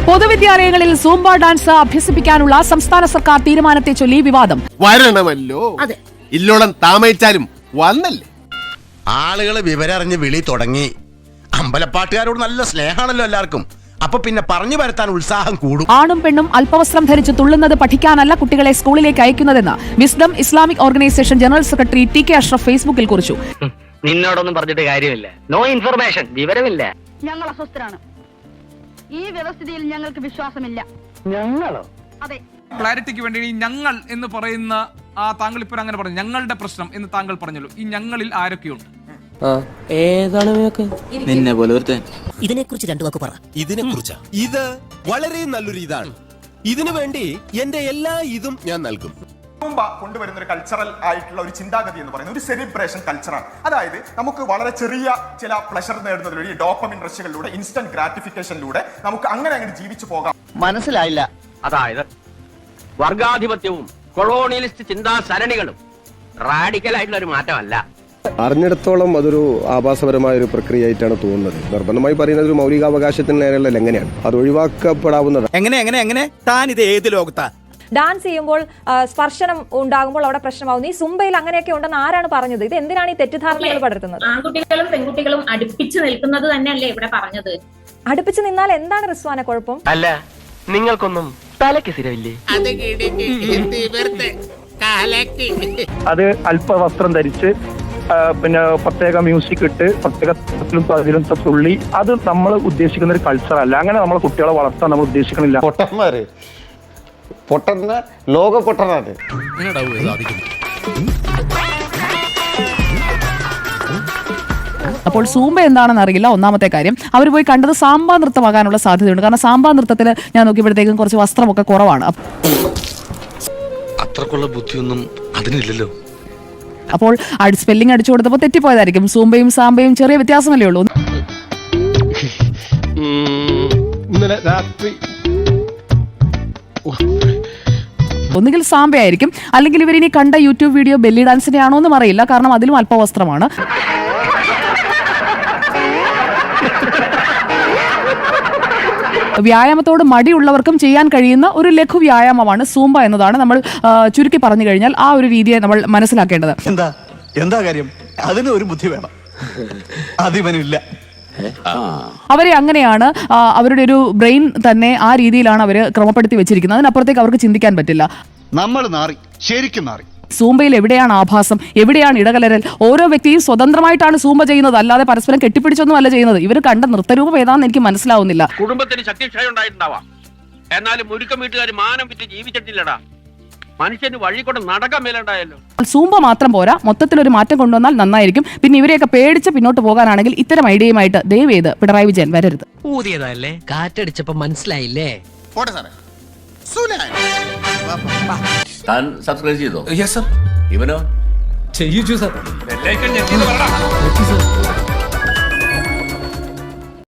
പൊതുവിദ്യാലയങ്ങളിൽ Zumba dance അഭ്യസിപ്പിക്കാനുള്ള സംസ്ഥാന സർക്കാർ തീരുമാനത്തെ ചൊല്ലി വിവാദം. വരണമല്ലോ, ഇല്ലോളം താമസിച്ചാലും വന്നല്ലേ. ആളുകള് വിവരറിഞ്ഞ് വിളി തുടങ്ങി. അമ്പലപ്പാട്ടുകാരോട് നല്ല സ്നേഹമാണല്ലോ എല്ലാവർക്കും. അപ്പൊ പിന്നെ പറഞ്ഞു വരുത്താൻ ഉത്സാഹം കൂടും. ആണും പെണ്ണും അല്പവസ്ത്രം ധരിച്ച് തുള്ളുന്നത് പഠിക്കാനല്ല കുട്ടികളെ സ്കൂളിലേക്ക് അയക്കുന്നതെന്ന് wisdom Islamic organisation general secretary T K. Ashraf ഫേസ്ബുക്കിൽ കുറിച്ചു. നിന്നോടൊന്നും പറഞ്ഞിട്ട് കാര്യമില്ല. നോ ഇൻഫർമേഷൻ, വിവരമില്ല. ഞങ്ങൾ അസ്വസ്ഥരാണ്. ഈ വ്യവസ്ഥിതിയിൽ ഞങ്ങൾക്ക് വിശ്വാസമില്ല. ഞങ്ങളോ? അതെ. ക്ലാരിറ്റിക്ക് വേണ്ടി ഈ ഞങ്ങൾ എന്ന് പറയുന്ന താങ്കൾ ഇപ്പോൾ അങ്ങനെ പറഞ്ഞു, ഞങ്ങളുടെ പ്രശ്നം എന്ന് താങ്കൾ പറഞ്ഞല്ലോ. ഈ ഞങ്ങളിൽ ആരൊക്കെയുണ്ട്? ഏതാണ് നിന്നെ പോലെ ഇതിനെക്കുറിച്ച് രണ്ടു വാക്ക് പറ. ഇതിനെക്കുറിച്ചാ? ഇത് വളരെ നല്ലൊരു ഇതാണ്. ഇതിനു വേണ്ടി എന്റെ എല്ലാ ഇതും ഞാൻ നൽകും. കൊണ്ടുവരുന്ന ഒരു കൾച്ചറൽ ആയിട്ടുള്ള ഒരു ചിന്താഗതി എന്ന് പറയുന്നത് ഒരു സെലിബ്രേഷൻ കൾച്ചറാണ്. അതായത് നമുക്ക് വളരെ ചെറിയ ചില പ്ലഷർ നേടുന്നതിലൂടെ, ഡോപ്പമിൻ റഷുകളിലൂടെ, ഇൻസ്റ്റന്റ് ഗ്രാറ്റിഫിക്കേഷനിലൂടെ നമുക്ക് അങ്ങനെ ജീവിച്ചു പോകാം. മനസ്സിലായില്ല. അതായത് വർഗാധിപത്യവും കൊളോണിയലിസ്റ്റ് ചിന്താ സരണികളും റാഡിക്കൽ ആയിട്ടുള്ള ഒരു മാറ്റമല്ല. അറിഞ്ഞിടത്തോളം അതൊരു ആഭാസപരമായ ഒരു പ്രക്രിയ ആയിട്ടാണ് തോന്നുന്നത്. നിർബന്ധമായി പറയുന്നത് ഒരു മൗലികാവകാശത്തിന് നേരെയുള്ള ലംഘനയാണ്. അത് ഒഴിവാക്കപ്പെടാവുന്നത്. എങ്ങനെ താൻ ഇത് ഏത് ലോകത്താ? ഡാൻസ് ചെയ്യുമ്പോൾ സ്പർശനം ഉണ്ടാകുമ്പോൾ അവിടെ പ്രശ്നമാവുന്നു. ഈ സുംബയിൽ അങ്ങനെയൊക്കെ ഉണ്ടെന്ന് ആരാണ് പറഞ്ഞത്? ഇത് എന്തിനാണ് ഈ തെറ്റിദ്ധാരണകൾ പടർത്തുന്നത്? ആൺകുട്ടികളും പെൺകുട്ടികളും അടുപ്പിച്ച് നിൽക്കുന്നത് തന്നെയല്ലേ ഇവിടെ പറഞ്ഞത്? അടുപ്പിച്ച് നിന്നാൽ എന്താണ് റിസ്വാന കുഴപ്പം? അല്ല, നിങ്ങൾക്കൊന്നും തലയ്ക്ക് സ്ഥിരമില്ലേ? അത് അല്പവസ്ത്രം ധരിച്ച് പിന്നെ പ്രത്യേക മ്യൂസിക് ഇട്ട് പ്രത്യേക തുള്ളി, അത് നമ്മൾ ഉദ്ദേശിക്കുന്ന ഒരു കൾച്ചർ അല്ല. അങ്ങനെ നമ്മളെ കുട്ടികളെ വളർത്താൻ നമ്മൾ ഉദ്ദേശിക്കണില്ല. പൊട്ടന്ന ലോക പൊട്ടനാണ്. അപ്പോൾ സൂംബ എന്താണെന്ന് അറിയില്ല. ഒന്നാമത്തെ കാര്യം, അവർ പോയി കണ്ടത് സാമ്പാ നൃത്തമാകാനുള്ള സാധ്യതയുണ്ട്. കാരണം സാമ്പാ നൃത്തത്തിൽ ഞാൻ നോക്കിയപ്പോഴത്തേക്കും കുറച്ച് വസ്ത്രമൊക്കെ കുറവാണ്. അത്രക്കുള്ള ബുദ്ധിയൊന്നും അതിനില്ലല്ലോ. അപ്പോൾ സ്പെല്ലിംഗ് അടിച്ചു കൊടുത്തപ്പോൾ തെറ്റിപ്പോയതായിരിക്കും. സൂംബയും സാമ്പയും ചെറിയ വ്യത്യാസമല്ലേ ഉള്ളൂ. ഇന്നലെ രാത്രി ഒന്നുകിൽ സാമ്പയായിരിക്കും, അല്ലെങ്കിൽ ഇവരിനി കണ്ട യൂട്യൂബ് വീഡിയോ ബെല്ലി ഡാൻസിന്റെ ആണോ എന്നും അറിയില്ല. കാരണം അതിലും അല്പവസ്ത്രമാണ്. വ്യായാമത്തോട് മടിയുള്ളവർക്കും ചെയ്യാൻ കഴിയുന്ന ഒരു ലഘു വ്യായാമമാണ് സൂംബ എന്നതാണ് നമ്മൾ ചുരുക്കി പറഞ്ഞു കഴിഞ്ഞാൽ ആ ഒരു രീതിയെ നമ്മൾ മനസ്സിലാക്കേണ്ടത്. എന്താ കാര്യം? അതിന് ഒരു ബുദ്ധി വേണം, അതിവനില്ല. അവരെ അങ്ങനെയാണ്, അവരുടെ ഒരു ബ്രെയിൻ തന്നെ ആ രീതിയിലാണ് അവർ ക്രമപ്പെടുത്തി വെച്ചിരിക്കുന്നത്. അതിനപ്പുറത്തേക്ക് അവർക്ക് ചിന്തിക്കാൻ പറ്റില്ല. നമ്മൾ നാറി, ശരിക്കും നാറി. സൂംബയിൽ എവിടെയാണ് ആഭാസം, എവിടെയാണ് ഇടകലരൽ? ഓരോ വ്യക്തിയും സ്വതന്ത്രമായിട്ടാണ് സൂംബ ചെയ്യുന്നത്, അല്ലാതെ പരസ്പരം കെട്ടിപ്പിടിച്ചൊന്നും അല്ല ചെയ്യുന്നത്. ഇവർ കണ്ട നൃത്തരൂപം ഏതാണെന്ന് എനിക്ക് മനസ്സിലാവുന്നില്ല. കുടുംബത്തിന് ശക്തിക്ഷയം ഉണ്ടായിട്ടുണ്ടാവാം, എന്നാലും മുരുക്കം വീട്ടുകാർ മാനം വിറ്റ് ജീവിച്ചിട്ടില്ലടാ. മനുഷ്യന് വഴി കൊണ്ട് നടക്കാൻ മേലുണ്ടായല്ലോ. സൂംബ മാത്രം പോരാ, മൊത്തത്തിലൊരു മാറ്റം കൊണ്ടുവന്നാൽ നന്നായിരിക്കും. പിന്നെ ഇവരെയൊക്കെ പേടിച്ച് പിന്നോട്ട് പോകാനാണെങ്കിൽ ഇത്തരം ഐഡിയയുമായിട്ട് ദയവ് ചെയ്ത് പിണറായി വിജയൻ വരരുത്. ഊതിയതല്ലേ, കാറ്റടിച്ചപ്പോ മനസ്സിലായില്ലേ? താൻ സബ്സ്ക്രൈബ് ചെയ്തോ? Yes sir. ഇവനോ? ചെയ്യിച്ചു സർ.